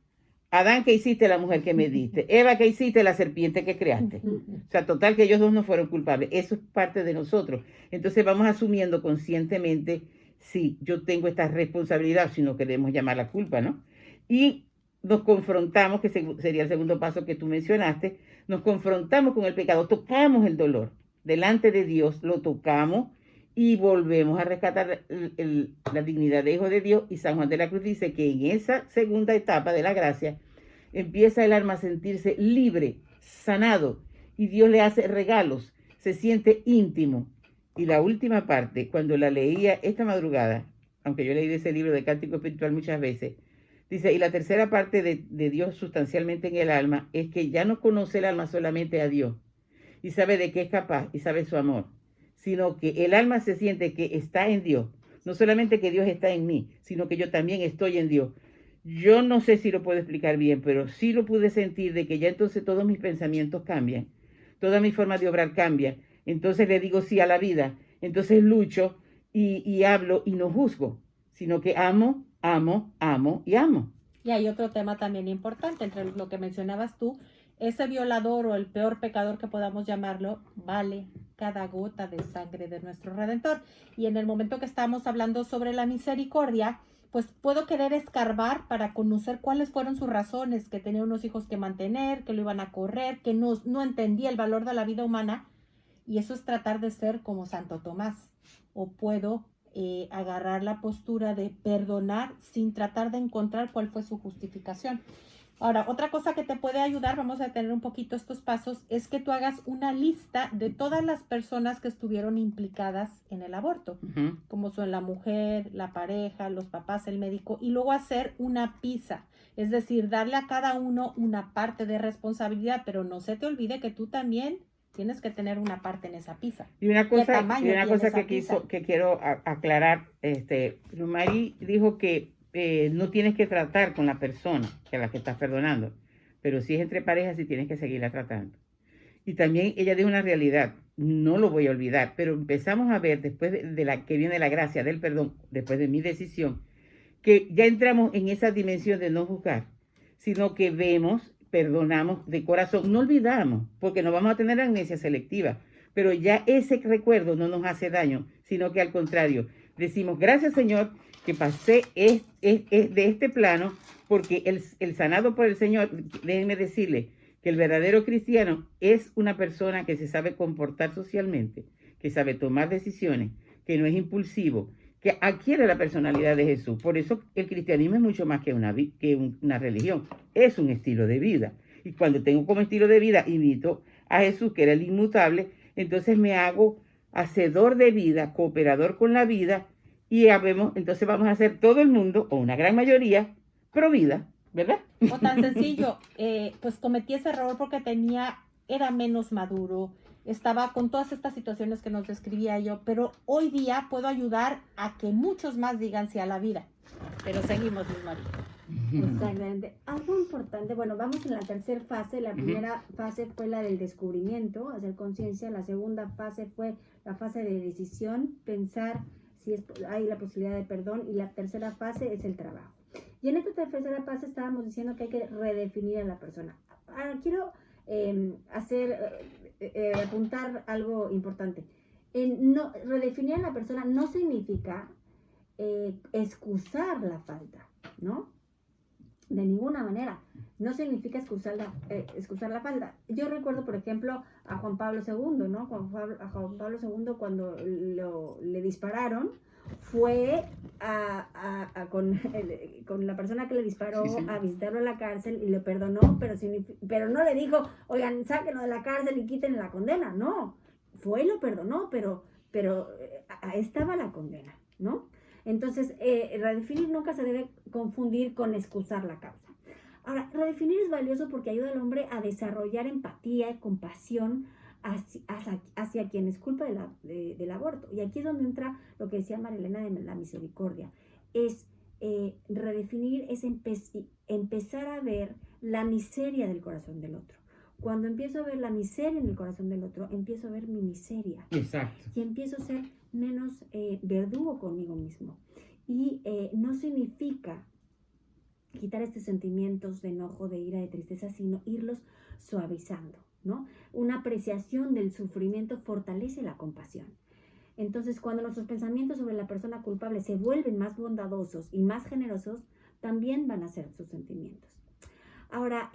Adán, ¿qué hiciste? La mujer que me diste. Eva, ¿qué hiciste? La serpiente que creaste. O sea, total que ellos dos no fueron culpables. Eso es parte de nosotros. Entonces vamos asumiendo conscientemente, sí, yo tengo esta responsabilidad, si no queremos llamar la culpa, ¿no? Y nos confrontamos, que sería el segundo paso que tú mencionaste, nos confrontamos con el pecado, tocamos el dolor delante de Dios, lo tocamos y volvemos a rescatar la dignidad de hijo de Dios. Y San Juan de la Cruz dice que en esa segunda etapa de la gracia empieza el alma a sentirse libre, sanado, y Dios le hace regalos, se siente íntimo. Y la última parte, cuando la leía esta madrugada, aunque yo leí ese libro de Cántico Espiritual muchas veces, dice, y la tercera parte de Dios sustancialmente en el alma es que ya no conoce el alma solamente a Dios y sabe de qué es capaz y sabe su amor, sino que el alma se siente que está en Dios. No solamente que Dios está en mí, sino que yo también estoy en Dios. Yo no sé si lo puedo explicar bien, pero sí lo pude sentir de que ya entonces todos mis pensamientos cambian, toda mi forma de obrar cambia. Entonces le digo sí a la vida, entonces lucho y hablo y no juzgo, sino que amo, amo, amo y amo. Y hay otro tema también importante, entre lo que mencionabas tú, ese violador o el peor pecador que podamos llamarlo, vale cada gota de sangre de nuestro Redentor. Y en el momento que estamos hablando sobre la misericordia, pues puedo querer escarbar para conocer cuáles fueron sus razones, que tenía unos hijos que mantener, que lo iban a correr, que no entendía el valor de la vida humana. Y eso es tratar de ser como Santo Tomás. O puedo agarrar la postura de perdonar sin tratar de encontrar cuál fue su justificación. Ahora, otra cosa que te puede ayudar, vamos a tener un poquito estos pasos, es que tú hagas una lista de todas las personas que estuvieron implicadas en el aborto, como son la mujer, la pareja, los papás, el médico, y luego hacer una pizza, es decir, darle a cada uno una parte de responsabilidad, pero no se te olvide que tú también tienes que tener una parte en esa pizza. Y una cosa que quiero aclarar, Mari dijo que no tienes que tratar con la persona que a la que estás perdonando, pero si es entre parejas sí tienes que seguirla tratando. Y también ella dijo una realidad, no lo voy a olvidar, pero empezamos a ver después de la que viene la gracia del perdón, después de mi decisión, que ya entramos en esa dimensión de no juzgar, sino que vemos perdonamos de corazón, no olvidamos, porque no vamos a tener amnesia selectiva, pero ya ese recuerdo no nos hace daño, sino que al contrario, decimos, gracias Señor, que pasé de este plano, porque el sanado por el Señor, déjenme decirle, que el verdadero cristiano es una persona que se sabe comportar socialmente, que sabe tomar decisiones, que no es impulsivo, que adquiere la personalidad de Jesús. Por eso el cristianismo es mucho más que una religión, es un estilo de vida. Y cuando tengo como estilo de vida, imito a Jesús, que era el inmutable, entonces me hago hacedor de vida, cooperador con la vida, y entonces vamos a hacer todo el mundo, o una gran mayoría, pro vida, ¿verdad? O tan sencillo, pues cometí ese error porque era menos maduro, estaba con todas estas situaciones que nos describía yo, pero hoy día puedo ayudar a que muchos más digan sí a la vida. Pero seguimos, Luis María. Exactamente. Algo importante, bueno, vamos en la tercera fase. La primera fase fue la del descubrimiento, hacer conciencia. La segunda fase fue la fase de decisión, pensar si hay la posibilidad de perdón. Y la tercera fase es el trabajo. Y en esta tercera fase estábamos diciendo que hay que redefinir a la persona. Ahora, quiero apuntar algo importante. Redefinir a la persona no significa excusar la falta, ¿no? De ninguna manera. No significa excusar la falta. Yo recuerdo, por ejemplo, a Juan Pablo II, ¿no? A Juan Pablo II, cuando le dispararon, fue con la persona que le disparó, sí, a visitarlo en la cárcel y le perdonó, pero no le dijo, oigan, sáquenlo de la cárcel y quiten la condena. No, fue y lo perdonó, pero ahí estaba la condena, ¿no? Entonces, redefinir nunca se debe confundir con excusar la causa. Ahora, redefinir es valioso porque ayuda al hombre a desarrollar empatía y compasión hacia quien es culpa del aborto. Y aquí es donde entra lo que decía Marilena de la misericordia. Redefinir es empezar a ver la miseria del corazón del otro. Cuando empiezo a ver la miseria en el corazón del otro, empiezo a ver mi miseria. Exacto. Y empiezo a ser menos verdugo conmigo mismo. Y no significa quitar estos sentimientos de enojo, de ira, de tristeza, sino irlos suavizando, ¿no? Una apreciación del sufrimiento fortalece la compasión. Entonces, cuando nuestros pensamientos sobre la persona culpable se vuelven más bondadosos y más generosos, también van a ser sus sentimientos. Ahora,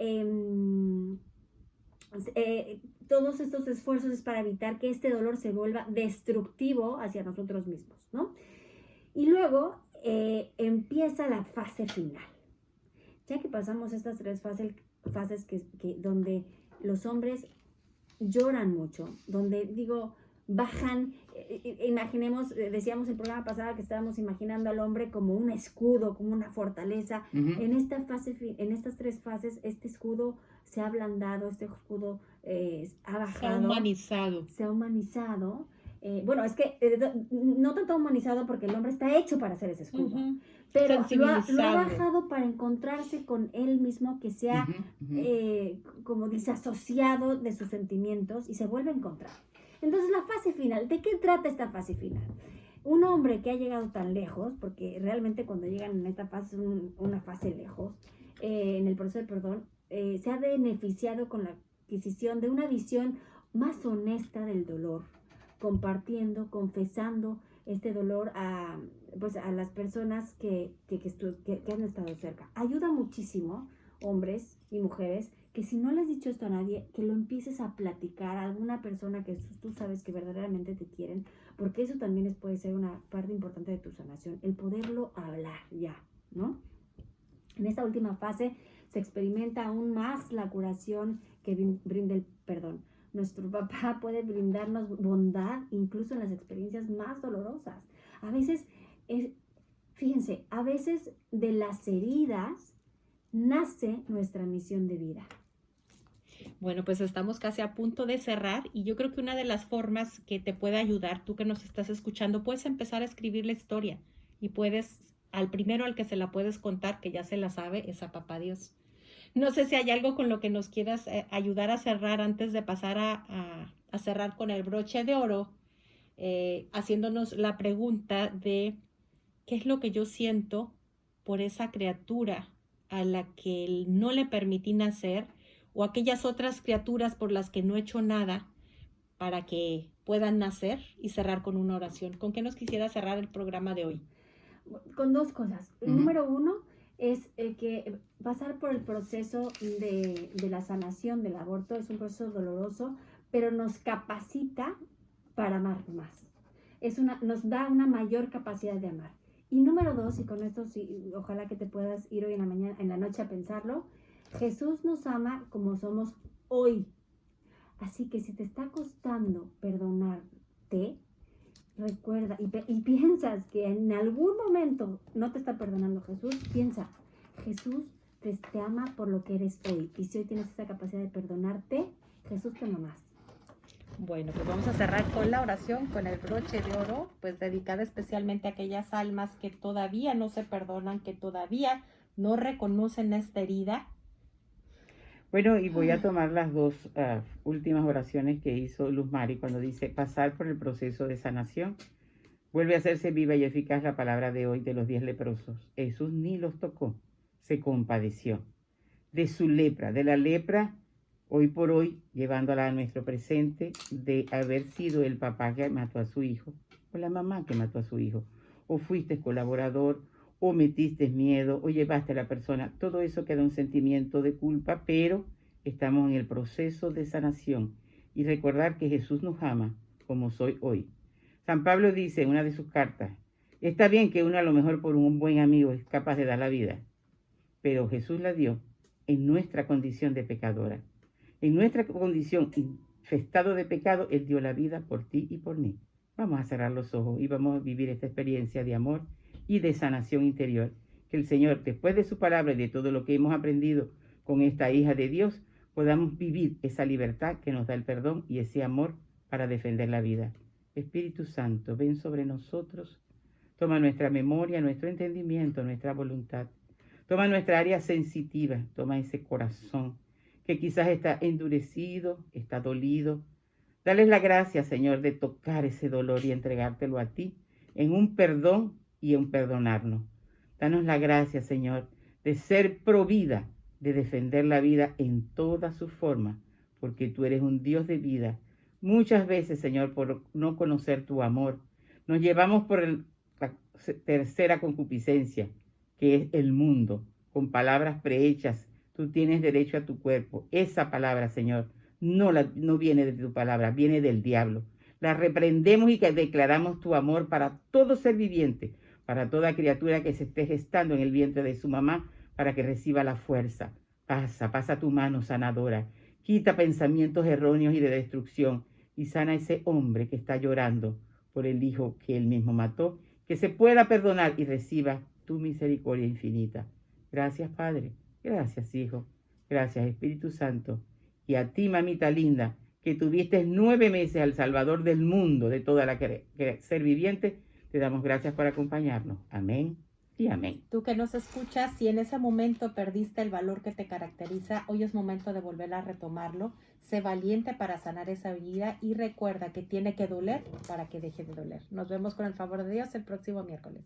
todos estos esfuerzos es para evitar que este dolor se vuelva destructivo hacia nosotros mismos, ¿no? Y luego empieza la fase final. Ya que pasamos estas tres fases donde los hombres lloran mucho, donde bajan, imaginemos, decíamos el programa pasado que estábamos imaginando al hombre como un escudo, como una fortaleza. En estas tres fases, este escudo se ha ablandado, este escudo ha bajado. Se ha humanizado. Bueno, es que no tanto humanizado porque el hombre está hecho para hacer ese escudo, pero lo ha bajado para encontrarse con él mismo, que sea como disasociado de sus sentimientos y se vuelve a encontrar. Entonces, la fase final, ¿de qué trata esta fase final? Un hombre que ha llegado tan lejos, porque realmente cuando llegan en esta fase es una fase lejos, en el proceso de perdón, se ha beneficiado con la adquisición de una visión más honesta del dolor, compartiendo, confesando este dolor a las personas que han estado cerca. Ayuda muchísimo, hombres y mujeres, que si no le has dicho esto a nadie, que lo empieces a platicar a alguna persona que tú sabes que verdaderamente te quieren, porque eso también puede ser una parte importante de tu sanación, el poderlo hablar ya, ¿no? En esta última fase se experimenta aún más la curación que brinda el perdón. Nuestro papá puede brindarnos bondad incluso en las experiencias más dolorosas. A veces, fíjense, a veces de las heridas nace nuestra misión de vida. Bueno, pues estamos casi a punto de cerrar y yo creo que una de las formas que te puede ayudar, tú que nos estás escuchando, puedes empezar a escribir la historia y al primero al que se la puedes contar, que ya se la sabe, es a Papá Dios. No sé si hay algo con lo que nos quieras ayudar a cerrar antes de pasar a cerrar con el broche de oro, haciéndonos la pregunta de qué es lo que yo siento por esa criatura a la que no le permití nacer, o aquellas otras criaturas por las que no he hecho nada para que puedan nacer, y cerrar con una oración. ¿Con qué nos quisiera cerrar el programa de hoy? Con dos cosas. Ujú. Número uno es que pasar por el proceso de la sanación del aborto es un proceso doloroso, pero nos capacita para amar más. Nos da una mayor capacidad de amar. Y número dos, y con esto sí, ojalá que te puedas ir hoy en la mañana, en la noche a pensarlo, Jesús nos ama como somos hoy. Así que si te está costando perdonarte, recuerda y piensas que en algún momento no te está perdonando Jesús, piensa, Jesús te ama por lo que eres hoy. Y si hoy tienes esa capacidad de perdonarte, Jesús te ama más. Bueno, pues vamos a cerrar con la oración, con el broche de oro, pues dedicada especialmente a aquellas almas que todavía no se perdonan, que todavía no reconocen esta herida. Bueno, y voy a tomar las dos últimas oraciones que hizo Luz Mari cuando dice pasar por el proceso de sanación. Vuelve a hacerse viva y eficaz la palabra de hoy de los 10 leprosos. Jesús ni los tocó, se compadeció de su lepra, de la lepra hoy por hoy, llevándola a nuestro presente, de haber sido el papá que mató a su hijo, o la mamá que mató a su hijo, o fuiste colaborador, o metiste miedo, o llevaste a la persona. Todo eso queda un sentimiento de culpa, pero estamos en el proceso de sanación y recordar que Jesús nos ama como soy hoy. San Pablo dice en una de sus cartas, está bien que uno a lo mejor por un buen amigo es capaz de dar la vida, pero Jesús la dio en nuestra condición de pecadora. En nuestra condición infestado de pecado, Él dio la vida por ti y por mí. Vamos a cerrar los ojos y vamos a vivir esta experiencia de amor y de sanación interior. Que el Señor, después de su palabra y de todo lo que hemos aprendido con esta hija de Dios, podamos vivir esa libertad que nos da el perdón y ese amor para defender la vida. Espíritu Santo, ven sobre nosotros. Toma nuestra memoria, nuestro entendimiento, nuestra voluntad. Toma nuestra área sensitiva, toma ese corazón que quizás está endurecido, está dolido. Dale la gracia, Señor, de tocar ese dolor y entregártelo a ti en un perdón y en perdonarnos. Danos la gracia, Señor, de ser pro vida, de defender la vida en todas sus formas, porque tú eres un Dios de vida. Muchas veces, Señor, por no conocer tu amor, nos llevamos por la tercera concupiscencia, que es el mundo, con palabras prehechas. Tú tienes derecho a tu cuerpo. Esa palabra, Señor, no viene de tu palabra, viene del diablo. La reprendemos y que declaramos tu amor para todo ser viviente, para toda criatura que se esté gestando en el vientre de su mamá, para que reciba la fuerza. Pasa tu mano sanadora. Quita pensamientos erróneos y de destrucción y sana a ese hombre que está llorando por el hijo que él mismo mató, que se pueda perdonar y reciba tu misericordia infinita. Gracias, Padre. Gracias, Hijo. Gracias, Espíritu Santo. Y a ti, mamita linda, que tuviste 9 meses al Salvador del mundo, de toda la ser viviente, te damos gracias por acompañarnos. Amén y amén. Tú que nos escuchas, si en ese momento perdiste el valor que te caracteriza, hoy es momento de volver a retomarlo. Sé valiente para sanar esa herida y recuerda que tiene que doler para que deje de doler. Nos vemos con el favor de Dios el próximo miércoles.